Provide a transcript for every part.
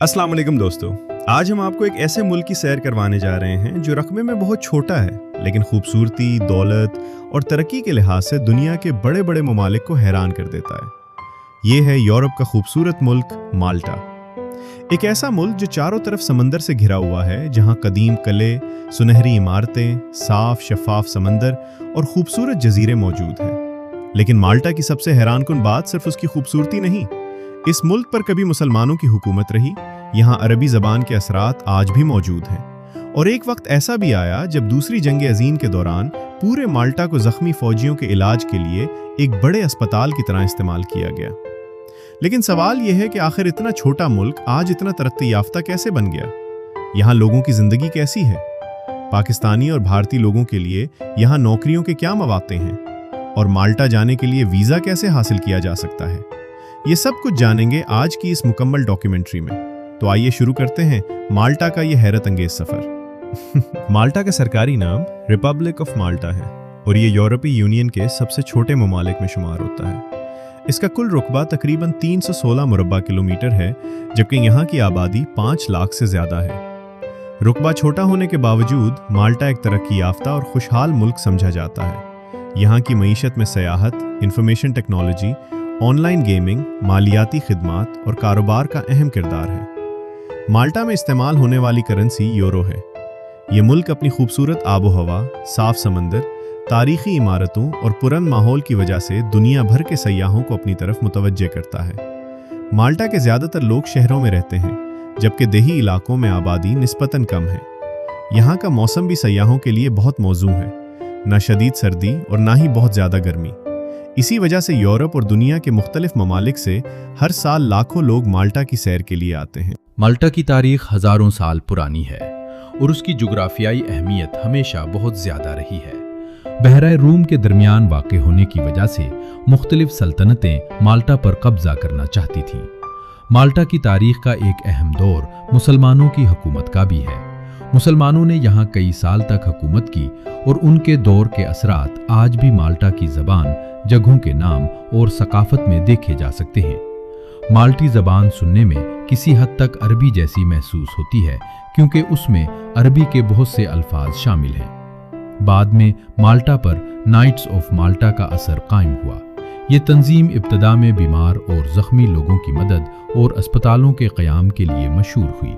अस्सलाम वालेकुम दोस्तों, आज हम आपको एक ऐसे मुल्क की सैर करवाने जा रहे हैं जो रकबे में बहुत छोटा है, लेकिन खूबसूरती, दौलत और तरक्की के लिहाज से दुनिया के बड़े बड़े ममालिक को हैरान कर देता है। ये है यूरोप का खूबसूरत मुल्क माल्टा। एक ऐसा मुल्क जो चारों तरफ समंदर से घिरा हुआ है, जहाँ कदीम किले, सुनहरी इमारतें, साफ शफाफ समंदर और खूबसूरत जजीरे मौजूद हैं। लेकिन माल्टा की सबसे हैरानकुन बात सिर्फ उसकी खूबसूरती नहीं, इस मुल्क पर कभी मुसलमानों की हुकूमत रही, यहाँ अरबी ज़बान के असरात आज भी मौजूद हैं। और एक वक्त ऐसा भी आया जब दूसरी जंग अज़ीम के दौरान पूरे माल्टा को ज़ख्मी फ़ौजियों के इलाज के लिए एक बड़े अस्पताल की तरह इस्तेमाल किया गया। लेकिन सवाल यह है कि आखिर इतना छोटा मुल्क आज इतना तरक्की याफ्ता कैसे बन गया? यहाँ लोगों की ज़िंदगी कैसी है? पाकिस्तानी और भारतीय लोगों के लिए यहाँ नौकरियों के क्या मौक़े हैं? और माल्टा जाने के लिए वीज़ा कैसे हासिल किया जा सकता है? ये सब कुछ जानेंगे आज की इस मुकम्मल डॉक्यूमेंट्री में। तो आइए शुरू करते हैं माल्टा का ये हैरत अंगेज सफ़र। माल्टा का सरकारी नाम रिपब्लिक ऑफ माल्टा है और ये यूरोपीय यूनियन के सबसे छोटे ममालिक में शुमार होता है। इसका कुल रुकबा तकरीबन 316 मुरब्बा किलोमीटर है, जबकि यहाँ की आबादी 5 लाख से ज़्यादा है। रुकबा छोटा होने के बावजूद माल्टा एक तरक्की याफ्ता और खुशहाल मुल्क समझा जाता है। यहाँ की मईशत में सयाहत, इंफॉर्मेशन टेक्नोलॉजी, ऑनलाइन गेमिंग, मालियाती खिदमात और कारोबार का अहम किरदार है। माल्टा में इस्तेमाल होने वाली करेंसी यूरो है। ये मुल्क अपनी खूबसूरत आबो हवा, साफ समंदर, तारीखी इमारतों और पुरन माहौल की वजह से दुनिया भर के सयाहों को अपनी तरफ मुतवज्जे करता है। माल्टा के ज़्यादातर लोग शहरों में रहते हैं, जबकि देही इलाकों में आबादी निस्बतन कम है। यहाँ का मौसम भी सयाहों के लिए बहुत मौजू है, न शदीद सर्दी और ना ही बहुत ज़्यादा गर्मी। इसी वजह से यूरोप और दुनिया के मुख्तलिफ ममालिक से हर साल लाखों लोग माल्टा की सैर के लिए आते हैं। माल्टा की तारीख हज़ारों साल पुरानी है और उसकी जुग्राफियाई अहमियत हमेशा बहुत ज़्यादा रही है। बहरा रूम के दरमियान वाक़ होने की वजह से मुख्तलिफ सल्तनतें माल्टा पर कब्ज़ा करना चाहती थीं। माल्टा की तारीख का एक अहम दौर मुसलमानों की हुकूमत का भी है। मुसलमानों ने यहाँ कई साल तक हुकूमत की और उनके दौर के असरात आज भी माल्टा की ज़बान, जगहों के नाम और सकाफत में देखे जा सकते हैं। माल्टी ज़बान सुनने में किसी हद तक अरबी जैसी महसूस होती है, क्योंकि उसमें अरबी के बहुत से अल्फाज शामिल हैं। बाद में माल्टा पर नाइट्स ऑफ माल्टा का असर कायम हुआ। ये तंजीम इब्तदा में बीमार और ज़ख्मी लोगों की मदद और अस्पतालों के क़याम के लिए मशहूर हुई,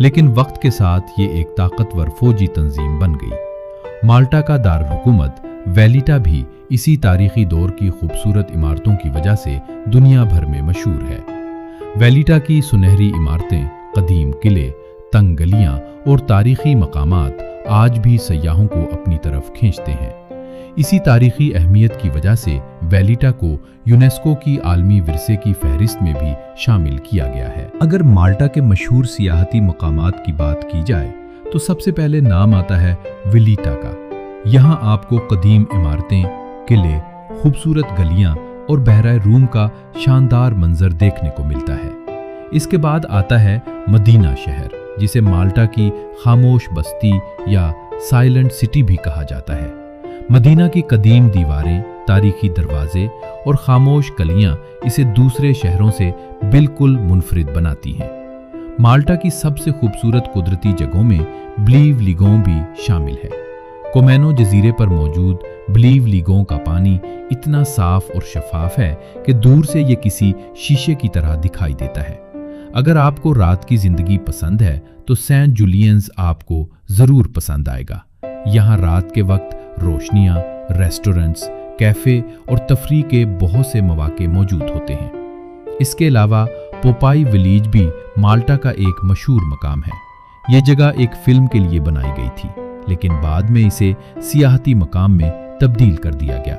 लेकिन वक्त के साथ ये एक ताकतवर फौजी तंजीम बन गई। माल्टा का दारुल-हुकूमत वेलिटा भी इसी तारीखी दौर की खूबसूरत इमारतों की वजह से दुनिया भर में मशहूर है। वेलिटा की सुनहरी इमारतें, कदीम किले, तंग गलियां और तारीखी मकामात आज भी सयाहों को अपनी तरफ खींचते हैं। इसी तारीखी अहमियत की वजह से वेलिटा को यूनेस्को की आलमी विरसे की फहरिस्त में भी शामिल किया गया है। अगर माल्टा के मशहूर सियाहती मकामात की बात की जाए तो सबसे पहले नाम आता है वेलिटा का। यहाँ आपको कदीम इमारतें, किले, खूबसूरत गलियां और बहरा रूम का शानदार मंजर देखने को मिलता है। इसके बाद आता है मदीना शहर, जिसे माल्टा की खामोश बस्ती या साइलेंट सिटी भी कहा जाता है। मदीना की कदीम दीवारें, तारीखी दरवाजे और खामोश गलियां इसे दूसरे शहरों से बिल्कुल मुनफरिद बनाती हैं। माल्टा की सबसे खूबसूरत कुदरती जगहों में ब्लीव लिगों भी शामिल है। कोमेनो जजीरे पर मौजूद ब्लीव लिगों का पानी इतना साफ और शफाफ है कि दूर से ये किसी शीशे की तरह दिखाई देता है। अगर आपको रात की जिंदगी पसंद है तो सेंट जूलियंस आपको जरूर पसंद आएगा। यहाँ रात के वक्त रोशनियाँ, रेस्टोरेंट्स, कैफे और तफरीह के बहुत से मौके मौजूद होते हैं। इसके अलावा पोपाई विलेज भी माल्टा का एक मशहूर मकाम है। ये जगह एक फिल्म के लिए बनाई गई थी, लेकिन बाद में इसे सियाहती मकाम में तब्दील कर दिया गया।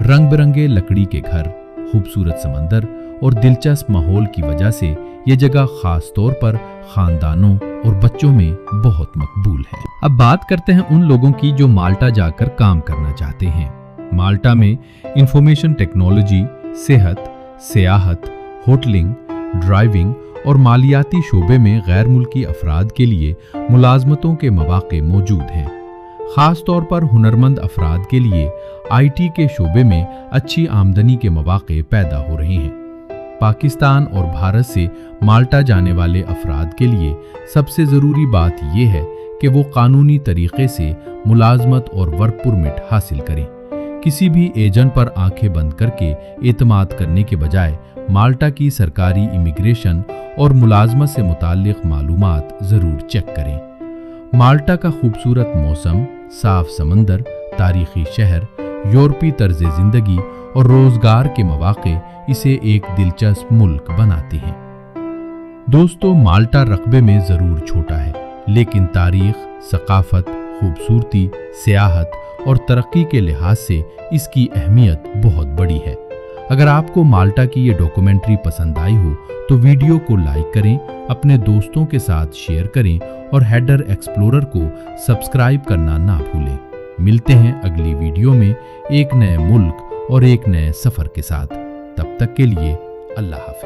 रंग बिरंगे लकड़ी के घर, खूबसूरत समंदर और दिलचस्प माहौल की वजह से ये जगह खास तौर पर खानदानों और बच्चों में बहुत मकबूल है। अब बात करते हैं उन लोगों की जो माल्टा जाकर काम करना चाहते हैं। माल्टा में इंफॉर्मेशन टेक्नोलॉजी, सेहत, सियाहत, होटलिंग, ड्राइविंग और मालियाती शोबे में गैर मुल्की अफराद के लिए मुलाजमतों के मौके मौजूद हैं। ख़ास तौर पर हुनरमंद अफराद के लिए IT के शोबे में अच्छी आमदनी के मौके पैदा हो रहे हैं। पाकिस्तान और भारत से माल्टा जाने वाले अफराद के लिए सबसे ज़रूरी बात यह है कि वो कानूनी तरीके से मुलाजमत और वर्क परमिट हासिल करें। किसी भी एजेंट पर आंखें बंद करके एतमाद करने के बजाय माल्टा की सरकारी इमिग्रेशन और मुलाजमत से मुताल्लिक मालूमात ज़रूर चेक करें। माल्टा का खूबसूरत मौसम, साफ समंदर, तारीखी शहर, यूरोपी तर्ज ज़िंदगी और रोज़गार के मौक़े इसे एक दिलचस्प मुल्क बनाते हैं। दोस्तों, माल्टा रकबे में ज़रूर छोटा है, लेकिन तारीख, सकाफत, खूबसूरती, सियाहत और तरक्की के लिहाज से इसकी अहमियत बहुत बड़ी है। अगर आपको माल्टा की ये डॉक्यूमेंट्री पसंद आई हो तो वीडियो को लाइक करें, अपने दोस्तों के साथ शेयर करें और हेडर एक्सप्लोरर को सब्सक्राइब करना ना भूलें। मिलते हैं अगली वीडियो में एक नए मुल्क और एक नए सफ़र के साथ। तब तक के लिए अल्लाह हाफ़िज़।